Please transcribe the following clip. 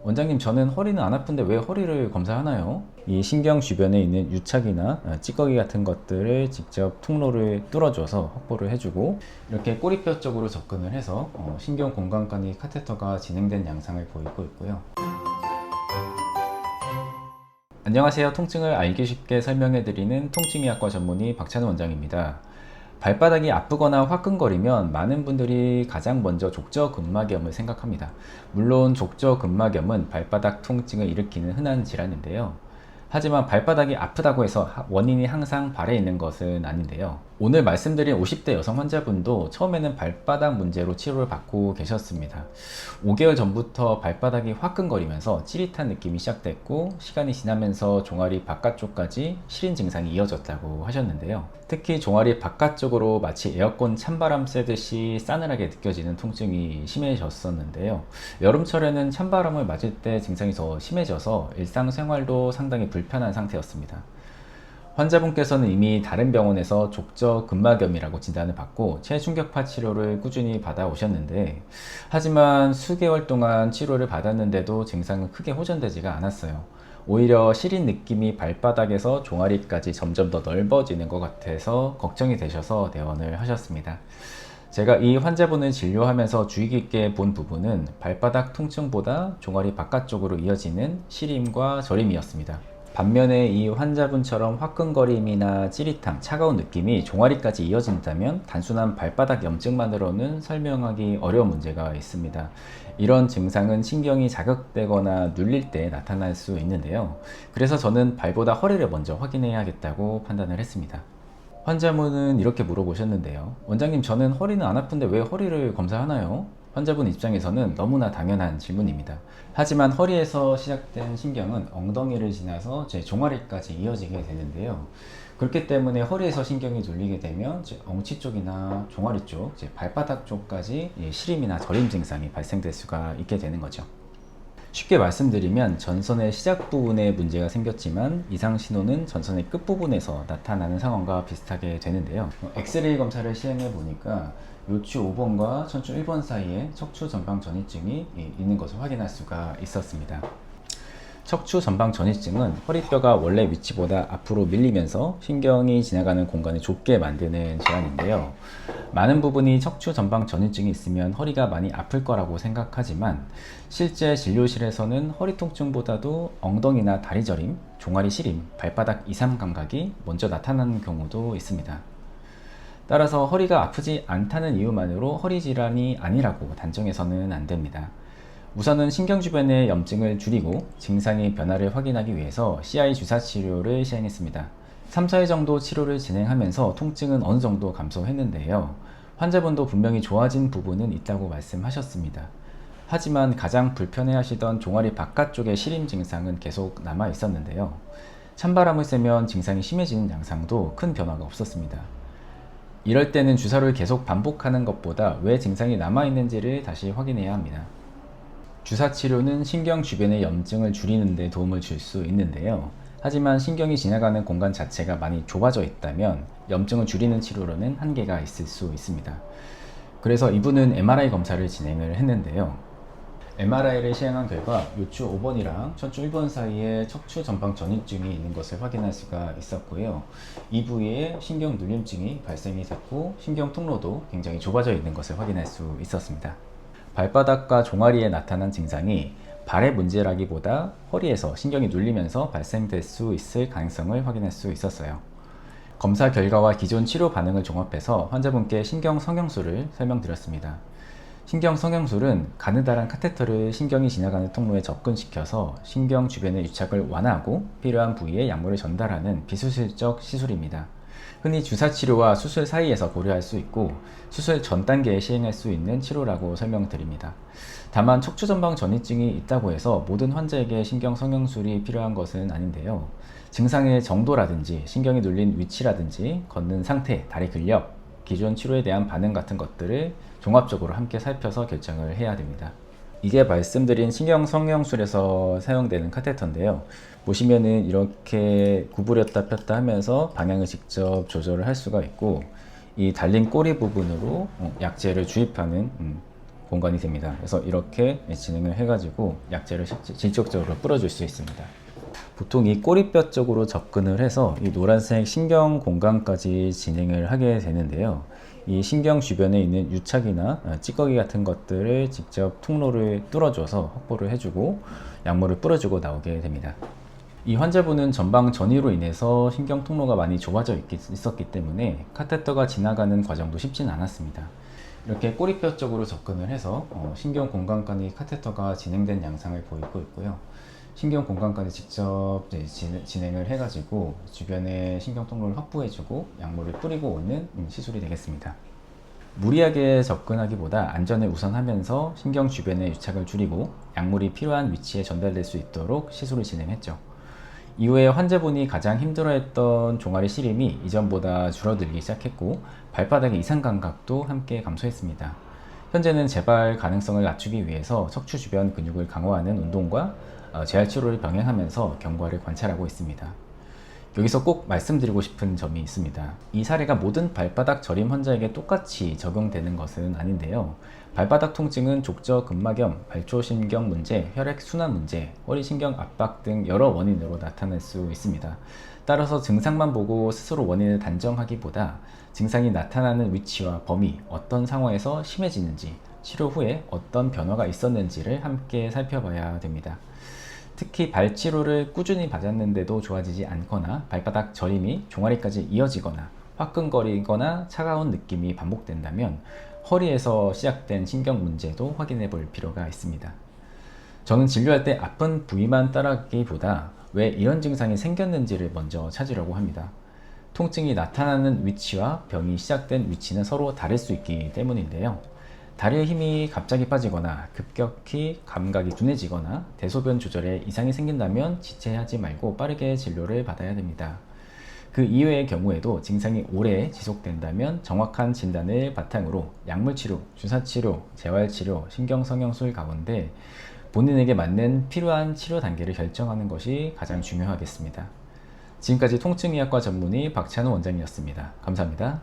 원장님, 저는 허리는 안 아픈데 왜 허리를 검사하나요? 이 신경 주변에 있는 유착이나 찌꺼기 같은 것들을 직접 통로를 뚫어줘서 확보를 해주고, 이렇게 꼬리뼈 쪽으로 접근을 해서 신경 공간간이 카테터가 진행된 양상을 보이고 있고요. 안녕하세요. 통증을 알기 쉽게 설명해드리는 통증의학과 전문의 박찬호 원장입니다. 발바닥이 아프거나 화끈거리면 많은 분들이 가장 먼저 족저근막염을 생각합니다. 물론 족저근막염은 발바닥 통증을 일으키는 흔한 질환인데요. 하지만 발바닥이 아프다고 해서 원인이 항상 발에 있는 것은 아닌데요. 오늘 말씀드린 50대 여성 환자분도 처음에는 발바닥 문제로 치료를 받고 계셨습니다. 5개월 전부터 발바닥이 화끈거리면서 찌릿한 느낌이 시작됐고, 시간이 지나면서 종아리 바깥쪽까지 시린 증상이 이어졌다고 하셨는데요. 특히 종아리 바깥쪽으로 마치 에어컨 찬바람 쐬듯이 싸늘하게 느껴지는 통증이 심해졌었는데요. 여름철에는 찬바람을 맞을 때 증상이 더 심해져서 일상생활도 상당히 불편한 상태였습니다. 환자분께서는 이미 다른 병원에서 족저근막염이라고 진단을 받고 체충격파 치료를 꾸준히 받아오셨는데, 하지만 수개월 동안 치료를 받았는데도 증상은 크게 호전되지가 않았어요. 오히려 시린 느낌이 발바닥에서 종아리까지 점점 더 넓어지는 것 같아서 걱정이 되셔서 내원을 하셨습니다. 제가 이 환자분을 진료하면서 주의 깊게 본 부분은 발바닥 통증보다 종아리 바깥쪽으로 이어지는 시림과 저림이었습니다. 반면에 이 환자분처럼 화끈거림이나 찌릿함, 차가운 느낌이 종아리까지 이어진다면 단순한 발바닥 염증만으로는 설명하기 어려운 문제가 있습니다. 이런 증상은 신경이 자극되거나 눌릴 때 나타날 수 있는데요. 그래서 저는 발보다 허리를 먼저 확인해야겠다고 판단을 했습니다. 환자분은 이렇게 물어보셨는데요. 원장님, 저는 허리는 안 아픈데 왜 허리를 검사하나요? 환자분 입장에서는 너무나 당연한 질문입니다. 하지만 허리에서 시작된 신경은 엉덩이를 지나서 제 종아리까지 이어지게 되는데요. 그렇기 때문에 허리에서 신경이 눌리게 되면 엉치 쪽이나 종아리 쪽, 발바닥 쪽까지 시림이나 저림 증상이 발생될 수가 있게 되는 거죠. 쉽게 말씀드리면 전선의 시작 부분에 문제가 생겼지만 이상 신호는 전선의 끝부분에서 나타나는 상황과 비슷하게 되는데요. 엑스레이 검사를 시행해 보니까 요추 5번과 천추 1번 사이에 척추 전방 전이증이 있는 것을 확인할 수가 있었습니다. 척추 전방 전이증은 허리뼈가 원래 위치보다 앞으로 밀리면서 신경이 지나가는 공간을 좁게 만드는 질환인데요. 많은 부분이 척추 전방 전이증이 있으면 허리가 많이 아플 거라고 생각하지만 실제 진료실에서는 허리 통증보다도 엉덩이나 다리 저림, 종아리 시림, 발바닥 이상 감각이 먼저 나타나는 경우도 있습니다. 따라서 허리가 아프지 않다는 이유만으로 허리 질환이 아니라고 단정해서는 안 됩니다. 우선은 신경 주변의 염증을 줄이고 증상의 변화를 확인하기 위해서 CI 주사 치료를 시행했습니다. 3, 4회 정도 치료를 진행하면서 통증은 어느 정도 감소했는데요. 환자분도 분명히 좋아진 부분은 있다고 말씀하셨습니다. 하지만 가장 불편해하시던 종아리 바깥쪽의 시림 증상은 계속 남아 있었는데요. 찬바람을 쐬면 증상이 심해지는 양상도 큰 변화가 없었습니다. 이럴 때는 주사를 계속 반복하는 것보다 왜 증상이 남아있는지를 다시 확인해야 합니다. 주사 치료는 신경 주변의 염증을 줄이는 데 도움을 줄 수 있는데요. 하지만 신경이 지나가는 공간 자체가 많이 좁아져 있다면 염증을 줄이는 치료로는 한계가 있을 수 있습니다. 그래서 이분은 MRI 검사를 진행을 했는데요. MRI를 시행한 결과 요추 5번이랑 천추 1번 사이에 척추 전방 전이증이 있는 것을 확인할 수가 있었고요. 이 부위에 신경 눌림증이 발생이 됐고 신경 통로도 굉장히 좁아져 있는 것을 확인할 수 있었습니다. 발바닥과 종아리에 나타난 증상이 발의 문제라기보다 허리에서 신경이 눌리면서 발생될 수 있을 가능성을 확인할 수 있었어요. 검사 결과와 기존 치료 반응을 종합해서 환자분께 신경 성형술을 설명드렸습니다. 신경 성형술은 가느다란 카테터를 신경이 지나가는 통로에 접근시켜서 신경 주변의 유착을 완화하고 필요한 부위에 약물을 전달하는 비수술적 시술입니다. 흔히 주사 치료와 수술 사이에서 고려할 수 있고 수술 전 단계에 시행할 수 있는 치료라고 설명드립니다. 다만 척추 전방 전이증이 있다고 해서 모든 환자에게 신경 성형술이 필요한 것은 아닌데요. 증상의 정도라든지 신경이 눌린 위치라든지 걷는 상태, 다리 근력, 기존 치료에 대한 반응 같은 것들을 종합적으로 함께 살펴서 결정을 해야 됩니다. 이게 말씀드린 신경 성형술에서 사용되는 카테터인데요. 보시면은 이렇게 구부렸다 폈다 하면서 방향을 직접 조절을 할 수가 있고, 이 달린 꼬리 부분으로 약제를 주입하는 공간이 됩니다. 그래서 이렇게 진행을 해가지고 약재를 직접적으로 뿌려줄 수 있습니다. 보통 이 꼬리뼈 쪽으로 접근을 해서 이 노란색 신경 공간까지 진행을 하게 되는데요. 이 신경 주변에 있는 유착이나 찌꺼기 같은 것들을 직접 통로를 뚫어줘서 확보를 해주고 약물을 뿌려주고 나오게 됩니다. 이 환자분은 전방 전이로 인해서 신경 통로가 많이 좁아져 있었기 때문에 카테터가 지나가는 과정도 쉽진 않았습니다. 이렇게 꼬리뼈 쪽으로 접근을 해서 신경 공간까지 카테터가 진행된 양상을 보이고 있고요. 신경 공간까지 직접 진행을 해가지고 주변에 신경 통로를 확보해주고 약물을 뿌리고 오는 시술이 되겠습니다. 무리하게 접근하기보다 안전을 우선하면서 신경 주변의 유착을 줄이고 약물이 필요한 위치에 전달될 수 있도록 시술을 진행했죠. 이후에 환자분이 가장 힘들어했던 종아리 시림이 이전보다 줄어들기 시작했고 발바닥의 이상 감각도 함께 감소했습니다. 현재는 재발 가능성을 낮추기 위해서 척추 주변 근육을 강화하는 운동과 재활 치료를 병행하면서 경과를 관찰하고 있습니다. 여기서 꼭 말씀드리고 싶은 점이 있습니다. 이 사례가 모든 발바닥 저림 환자에게 똑같이 적용되는 것은 아닌데요. 발바닥 통증은 족저 근막염, 발초신경 문제, 혈액순환 문제, 허리신경 압박 등 여러 원인으로 나타날 수 있습니다. 따라서 증상만 보고 스스로 원인을 단정하기보다 증상이 나타나는 위치와 범위, 어떤 상황에서 심해지는지, 치료 후에 어떤 변화가 있었는지를 함께 살펴봐야 됩니다. 특히 발 치료를 꾸준히 받았는데도 좋아지지 않거나 발바닥 저림이 종아리까지 이어지거나 화끈거리거나 차가운 느낌이 반복된다면 허리에서 시작된 신경 문제도 확인해 볼 필요가 있습니다. 저는 진료할 때 아픈 부위만 따라가기보다 왜 이런 증상이 생겼는지를 먼저 찾으려고 합니다. 통증이 나타나는 위치와 병이 시작된 위치는 서로 다를 수 있기 때문인데요. 다리의 힘이 갑자기 빠지거나 급격히 감각이 둔해지거나 대소변 조절에 이상이 생긴다면 지체하지 말고 빠르게 진료를 받아야 됩니다. 그 이외의 경우에도 증상이 오래 지속된다면 정확한 진단을 바탕으로 약물치료, 주사치료, 재활치료, 신경성형술 가운데 본인에게 맞는 필요한 치료 단계를 결정하는 것이 가장 중요하겠습니다. 지금까지 통증의학과 전문의 박찬호 원장이었습니다. 감사합니다.